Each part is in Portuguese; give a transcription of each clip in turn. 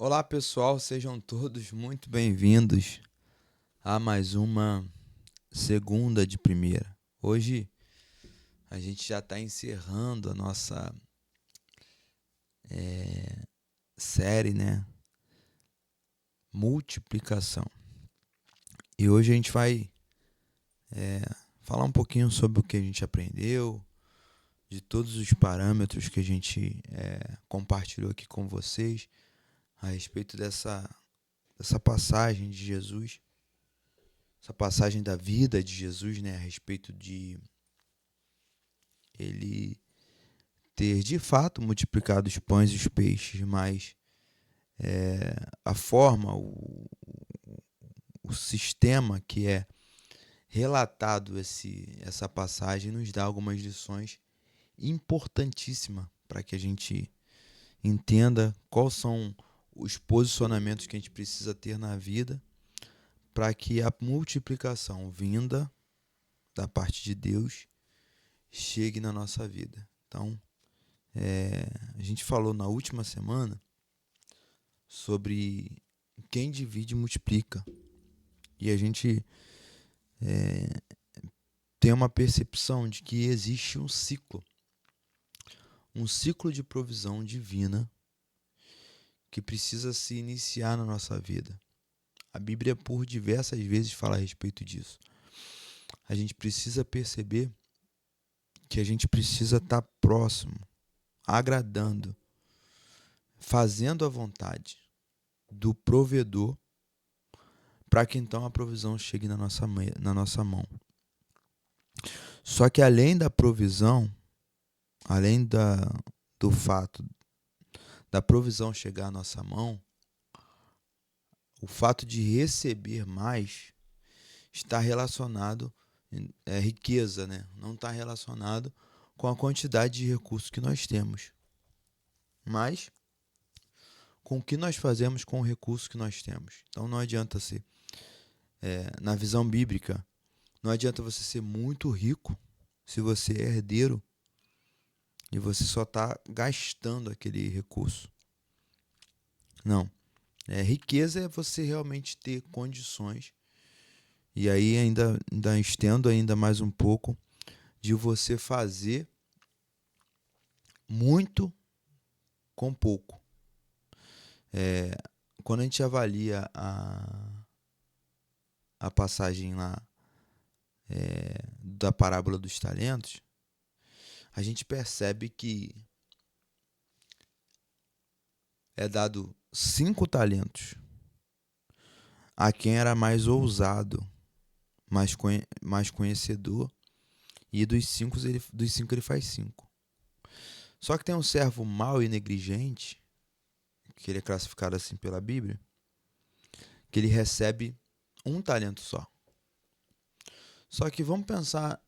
Olá pessoal, sejam todos muito bem-vindos a mais uma segunda de primeira. Hoje a gente já está encerrando a nossa série, né? Multiplicação. E hoje a gente vai falar um pouquinho sobre o que a gente aprendeu, de todos os parâmetros que a gente compartilhou aqui com vocês a respeito dessa passagem de Jesus, essa passagem da vida de Jesus, né? A respeito de ele ter de fato multiplicado os pães e os peixes, mas a forma, o sistema que é relatado essa passagem nos dá algumas lições importantíssimas para que a gente entenda quais são os posicionamentos que a gente precisa ter na vida para que a multiplicação vinda da parte de Deus chegue na nossa vida. Então, a gente falou na última semana sobre quem divide multiplica. E a gente tem uma percepção de que existe um ciclo de provisão divina que precisa se iniciar na nossa vida. A Bíblia, por diversas vezes, fala a respeito disso. A gente precisa perceber que a gente precisa estar próximo, agradando, fazendo a vontade do provedor para que então a provisão chegue na nossa mão. Só que além da provisão, além do fato da provisão chegar à nossa mão, o fato de receber mais está relacionado riqueza, né? Não está relacionado com a quantidade de recursos que nós temos, mas com o que nós fazemos com o recurso que nós temos. Então não adianta ser, na visão bíblica, não adianta você ser muito rico se você é herdeiro e você só está gastando aquele recurso. Não. Riqueza é você realmente ter condições, e aí ainda estendo ainda mais um pouco, de você fazer muito com pouco. Quando a gente avalia a passagem lá da parábola dos talentos, a gente percebe que é dado 5 talentos a quem era mais ousado, mais conhecedor, e dos cinco ele faz 5. Só que tem um servo mau e negligente, que ele é classificado assim pela Bíblia, que ele recebe 1 talento só. Só que vamos pensar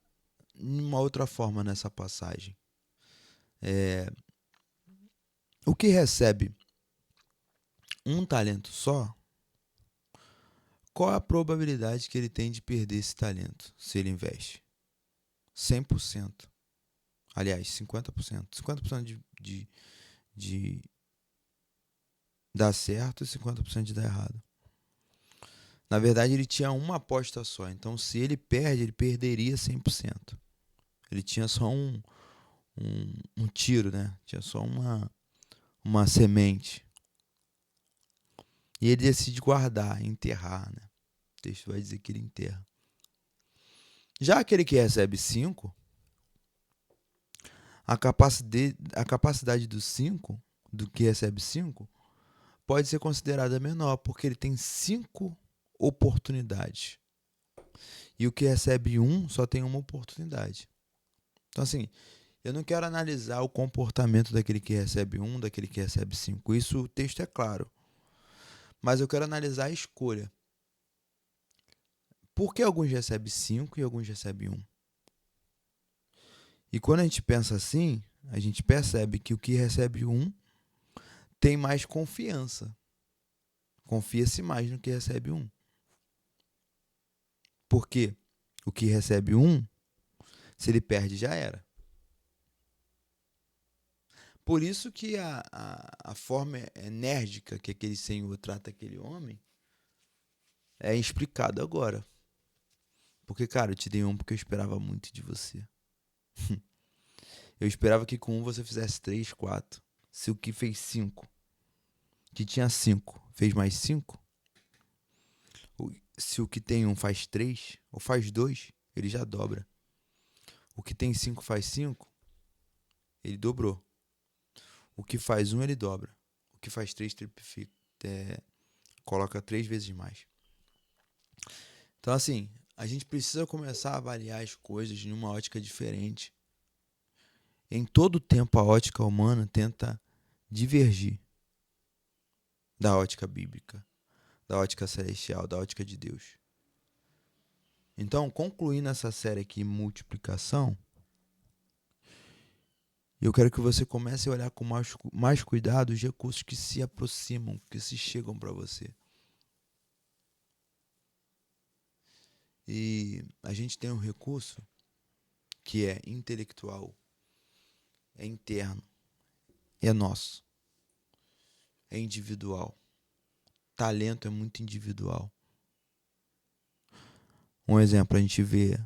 em uma outra forma nessa passagem. O que recebe 1 talento só, qual a probabilidade que ele tem de perder esse talento se ele investe? 100%. Aliás, 50%. 50% de dar certo e 50% de dar errado. Na verdade, ele tinha uma aposta só. Então, se ele perde, ele perderia 100%. Ele tinha só um tiro, né? Tinha só uma semente. E ele decide guardar, enterrar, né? O texto vai dizer que ele enterra. Já aquele que recebe 5, a capacidade do 5, do que recebe 5, pode ser considerada menor, porque ele tem 5 oportunidades. E o que recebe 1 só tem uma oportunidade. Então, assim, eu não quero analisar o comportamento daquele que recebe 1, daquele que recebe 5. Isso o texto é claro. Mas eu quero analisar a escolha. Por que alguns recebem 5 e alguns recebem 1? E quando a gente pensa assim, a gente percebe que o que recebe 1 tem mais confiança. Confia-se mais no que recebe 1. Porque o que recebe 1, se ele perde, já era. Por isso que a forma enérgica que aquele senhor trata aquele homem é explicado agora. Porque, cara, eu te dei um porque eu esperava muito de você. Eu esperava que com um você fizesse 3, 4. Se o que fez 5, que tinha 5, fez mais 5, se o que tem um faz 3 ou faz 2, ele já dobra. O que tem 5 faz 5, ele dobrou. O que faz 1, ele dobra. O que faz 3, triplifica, coloca 3 vezes mais. Então, assim, a gente precisa começar a avaliar as coisas de uma ótica diferente. Em todo tempo, a ótica humana tenta divergir da ótica bíblica, da ótica celestial, da ótica de Deus. Então, concluindo essa série aqui, multiplicação, eu quero que você comece a olhar com mais cuidado os recursos que se aproximam, que se chegam para você. E a gente tem um recurso que é intelectual, é interno, é nosso, é individual. Talento é muito individual. Um exemplo, a gente vê,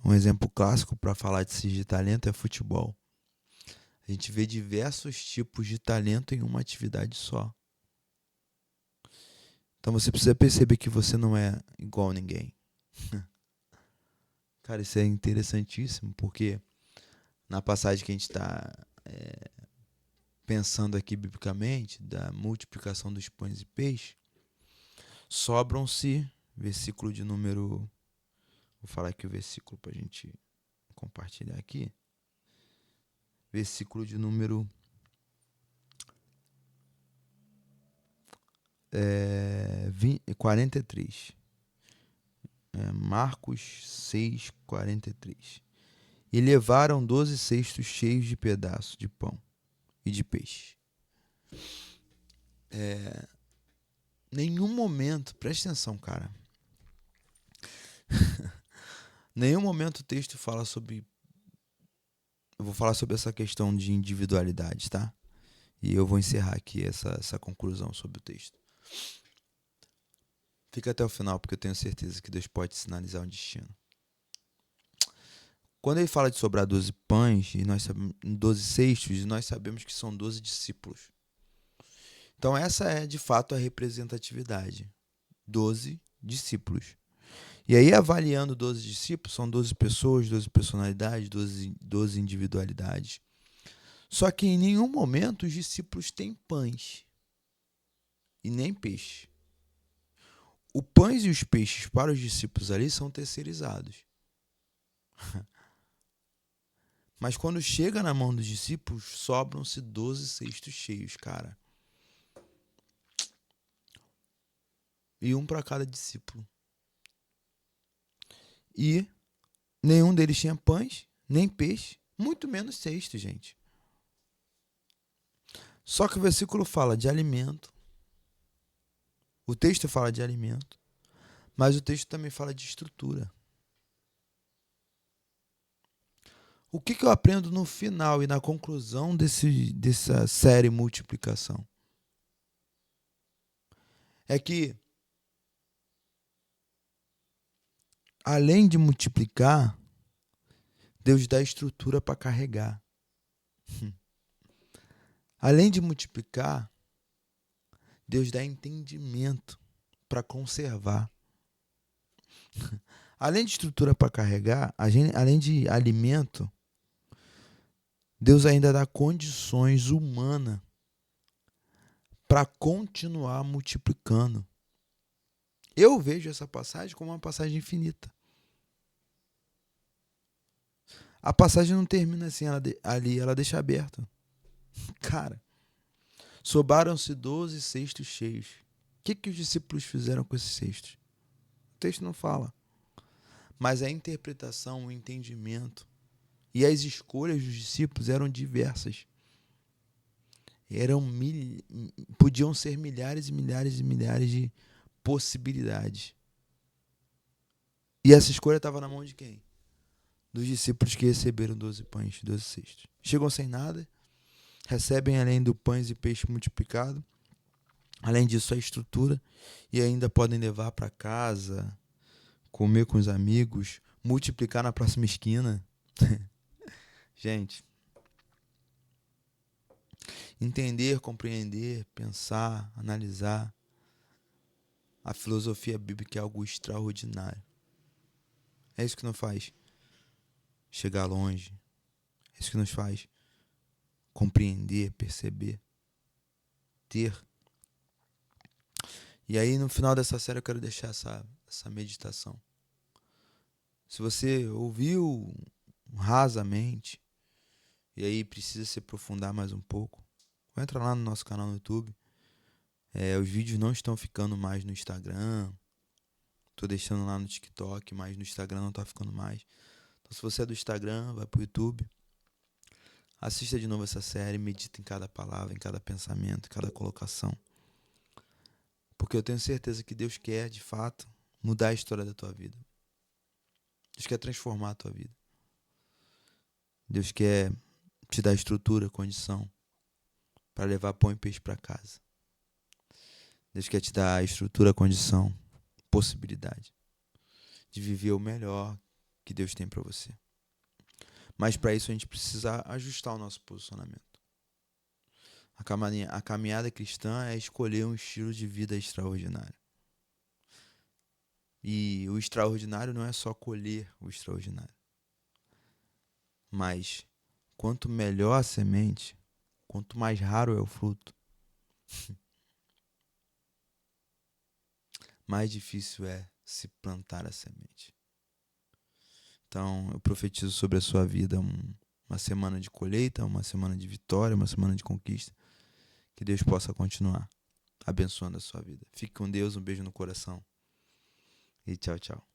um exemplo clássico para falar de talento é futebol. A gente vê diversos tipos de talento em uma atividade só. Então você precisa perceber que você não é igual a ninguém. Cara, isso é interessantíssimo, porque na passagem que a gente está pensando aqui biblicamente, da multiplicação dos pães e peixes, sobram-se, versículo de número... Vou falar aqui o versículo para a gente compartilhar aqui. Versículo de número 43. Marcos 6, 43. E levaram 12 cestos cheios de pedaços de pão e de peixe. Nenhum momento, presta atenção, cara. Nenhum momento o texto fala sobre... Eu vou falar sobre essa questão de individualidade, tá? E eu vou encerrar aqui essa conclusão sobre o texto. Fica até o final, porque eu tenho certeza que Deus pode sinalizar um destino. Quando ele fala de sobrar 12 pães, e 12 cestos, nós sabemos que são 12 discípulos. Então essa é, de fato, a representatividade. 12 discípulos. E aí, avaliando 12 discípulos, são 12 pessoas, 12 personalidades, 12 individualidades. Só que em nenhum momento os discípulos têm pães e nem peixe. O pães e os peixes para os discípulos ali são terceirizados. Mas quando chega na mão dos discípulos, sobram-se 12 cestos cheios, cara. E um para cada discípulo. E nenhum deles tinha pães, nem peixe, muito menos cestos, gente. Só que o versículo fala de alimento. O texto fala de alimento, mas o texto também fala de estrutura. O que eu aprendo no final e na conclusão dessa série multiplicação? É que, além de multiplicar, Deus dá estrutura para carregar. Além de multiplicar, Deus dá entendimento para conservar. Além de estrutura para carregar, além de alimento, Deus ainda dá condições humanas para continuar multiplicando. Eu vejo essa passagem como uma passagem infinita. A passagem não termina assim, ela deixa aberto. Cara, sobraram-se 12 cestos cheios. O que os discípulos fizeram com esses cestos? O texto não fala. Mas a interpretação, o entendimento e as escolhas dos discípulos eram diversas. Podiam ser milhares e milhares e milhares de possibilidades. E essa escolha estava na mão de quem? Dos discípulos que receberam 12 pães, 12 cestos. Chegam sem nada, recebem além do pães e peixe multiplicado, além disso a estrutura, e ainda podem levar para casa, comer com os amigos, multiplicar na próxima esquina. Gente, entender, compreender, pensar, analisar a filosofia bíblica é algo extraordinário. É isso que nos faz chegar longe. É isso que nos faz compreender, perceber, ter. E aí, no final dessa série, eu quero deixar essa meditação. Se você ouviu rasamente e aí precisa se aprofundar mais um pouco, entra lá no nosso canal no YouTube. Os vídeos não estão ficando mais no Instagram. Tô deixando lá no TikTok, mas no Instagram não tá ficando mais. Então, se você é do Instagram, vai pro YouTube. Assista de novo essa série, medita em cada palavra, em cada pensamento, em cada colocação. Porque eu tenho certeza que Deus quer, de fato, mudar a história da tua vida. Deus quer transformar a tua vida. Deus quer te dar estrutura, condição para levar pão e peixe para casa. Deus quer te dar estrutura, condição, possibilidade de viver o melhor que Deus tem para você. Mas para isso a gente precisa ajustar o nosso posicionamento. A caminhada cristã é escolher um estilo de vida extraordinário. E o extraordinário não é só colher o extraordinário. Mas quanto melhor a semente, quanto mais raro é o fruto, mais difícil é se plantar a semente. Então, eu profetizo sobre a sua vida uma semana de colheita, uma semana de vitória, uma semana de conquista. Que Deus possa continuar abençoando a sua vida. Fique com Deus, um beijo no coração e tchau, tchau.